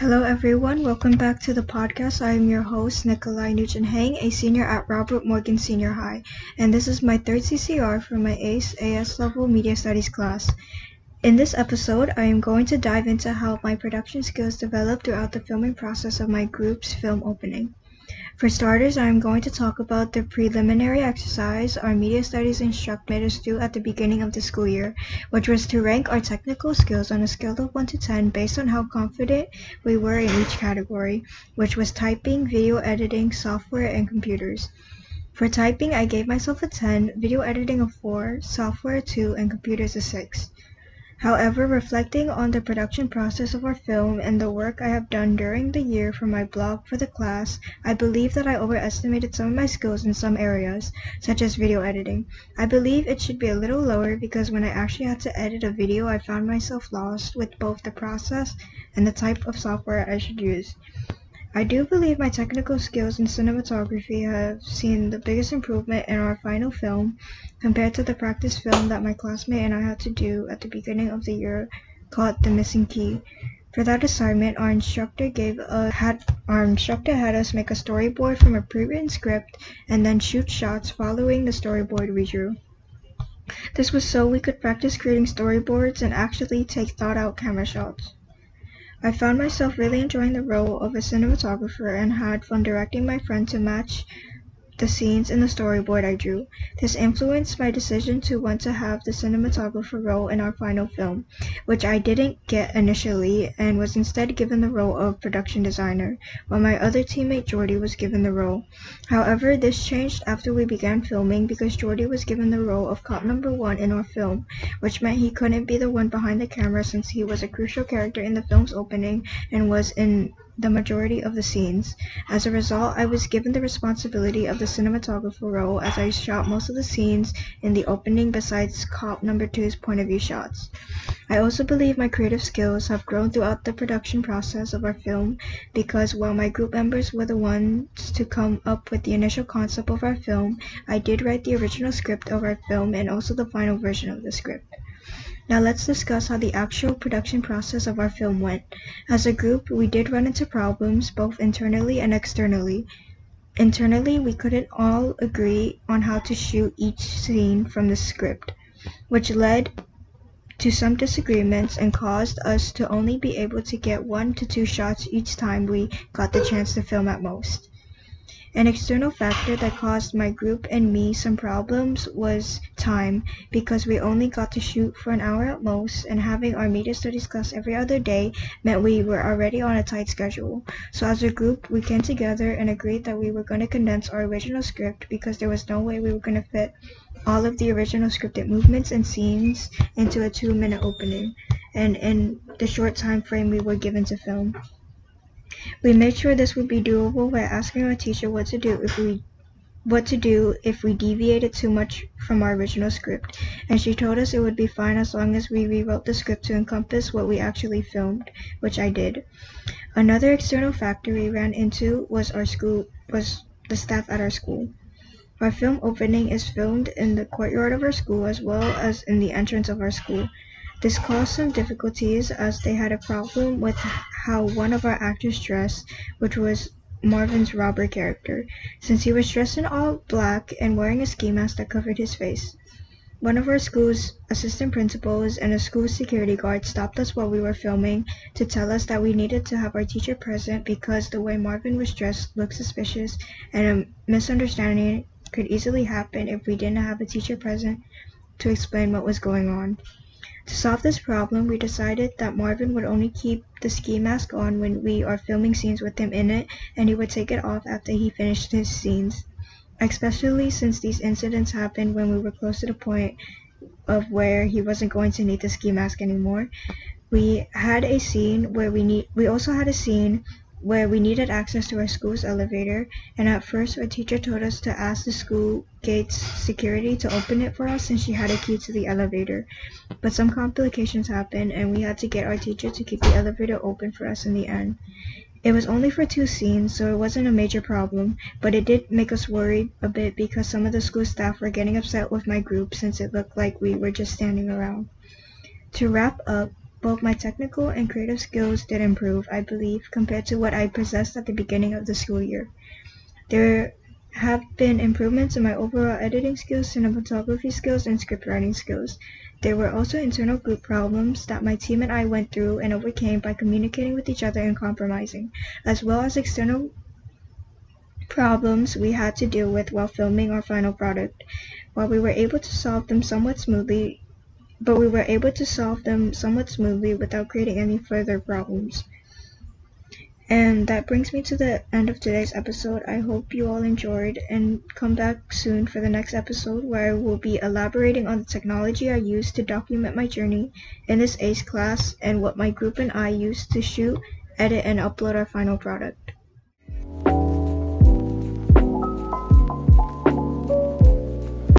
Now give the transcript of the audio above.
Hello everyone, welcome back to the podcast. I am your host, Nguyen-Heng, a senior at Robert Morgan Senior High, and this is my third CCR for my ACE AS level Media Studies class. In this episode, I am going to dive into how my production skills developed throughout the filming process of my group's film opening. For starters, I am going to talk about the preliminary exercise our media studies instructor made us do at the beginning of the school year, which was to rank our technical skills on a scale of 1 to 10 based on how confident we were in each category, which was typing, video editing, software, and computers. For typing, I gave myself a 10, video editing a 4, software a 2, and computers a 6. However, reflecting on the production process of our film and the work I have done during the year for my blog for the class, I believe that I overestimated some of my skills in some areas, such as video editing. I believe it should be a little lower because when I actually had to edit a video, I found myself lost with both the process and the type of software I should use. I do believe my technical skills in cinematography have seen the biggest improvement in our final film compared to the practice film that my classmate and I had to do at the beginning of the year called The Missing Key. For that assignment, our instructor had us make a storyboard from a pre-written script and then shoot shots following the storyboard we drew. This was so we could practice creating storyboards and actually take thought-out camera shots. I found myself really enjoying the role of a cinematographer and had fun directing my friend to match the scenes in the storyboard I drew. This influenced my decision to want to have the cinematographer role in our final film, which I didn't get initially and was instead given the role of production designer, while my other teammate Jordy was given the role. However, this changed after we began filming because Jordy was given the role of cop number 1 in our film, which meant he couldn't be the one behind the camera since he was a crucial character in the film's opening and was in the majority of the scenes. As a result, I was given the responsibility of the cinematographer role as I shot most of the scenes in the opening besides cop number 2's point of view shots. I also believe my creative skills have grown throughout the production process of our film because while my group members were the ones to come up with the initial concept of our film, I did write the original script of our film and also the final version of the script. Now let's discuss how the actual production process of our film went. As a group, we did run into problems both internally and externally. Internally, we couldn't all agree on how to shoot each scene from the script, which led to some disagreements and caused us to only be able to get 1 to 2 shots each time we got the chance to film at most. An external factor that caused my group and me some problems was time, because we only got to shoot for an hour at most, and having our media studies class every other day meant we were already on a tight schedule. So as a group, we came together and agreed that we were going to condense our original script because there was no way we were going to fit all of the original scripted movements and scenes into a 2-minute opening, and in the short time frame we were given to film. We made sure this would be doable by asking our teacher what to do if we deviated too much from our original script, and she told us it would be fine as long as we rewrote the script to encompass what we actually filmed, which I did. Another external factor we ran into was the staff at our school. Our film opening is filmed in the courtyard of our school as well as in the entrance of our school. This caused some difficulties as they had a problem with how one of our actors dressed, which was Marvin's robber character, since he was dressed in all black and wearing a ski mask that covered his face. One of our school's assistant principals and a school security guard stopped us while we were filming to tell us that we needed to have our teacher present because the way Marvin was dressed looked suspicious and a misunderstanding could easily happen if we didn't have a teacher present to explain what was going on. To solve this problem, we decided that Marvin would only keep the ski mask on when we are filming scenes with him in it, and he would take it off after he finished his scenes, especially since these incidents happened when we were close to the point of where he wasn't going to need the ski mask anymore. We also had a scene where we needed access to our school's elevator, and at first our teacher told us to ask the school gate's security to open it for us since she had a key to the elevator. But some complications happened and we had to get our teacher to keep the elevator open for us in the end. It was only for 2 scenes, so it wasn't a major problem, but it did make us worried a bit because some of the school staff were getting upset with my group since it looked like we were just standing around. To wrap up, both my technical and creative skills did improve, I believe, compared to what I possessed at the beginning of the school year. There have been improvements in my overall editing skills, cinematography skills, and script writing skills. There were also internal group problems that my team and I went through and overcame by communicating with each other and compromising, as well as external problems we had to deal with while filming our final product. While we were able to solve them somewhat smoothly, without creating any further problems. And that brings me to the end of today's episode. I hope you all enjoyed, and come back soon for the next episode where I will be elaborating on the technology I used to document my journey in this ACE class and what my group and I used to shoot, edit, and upload our final product.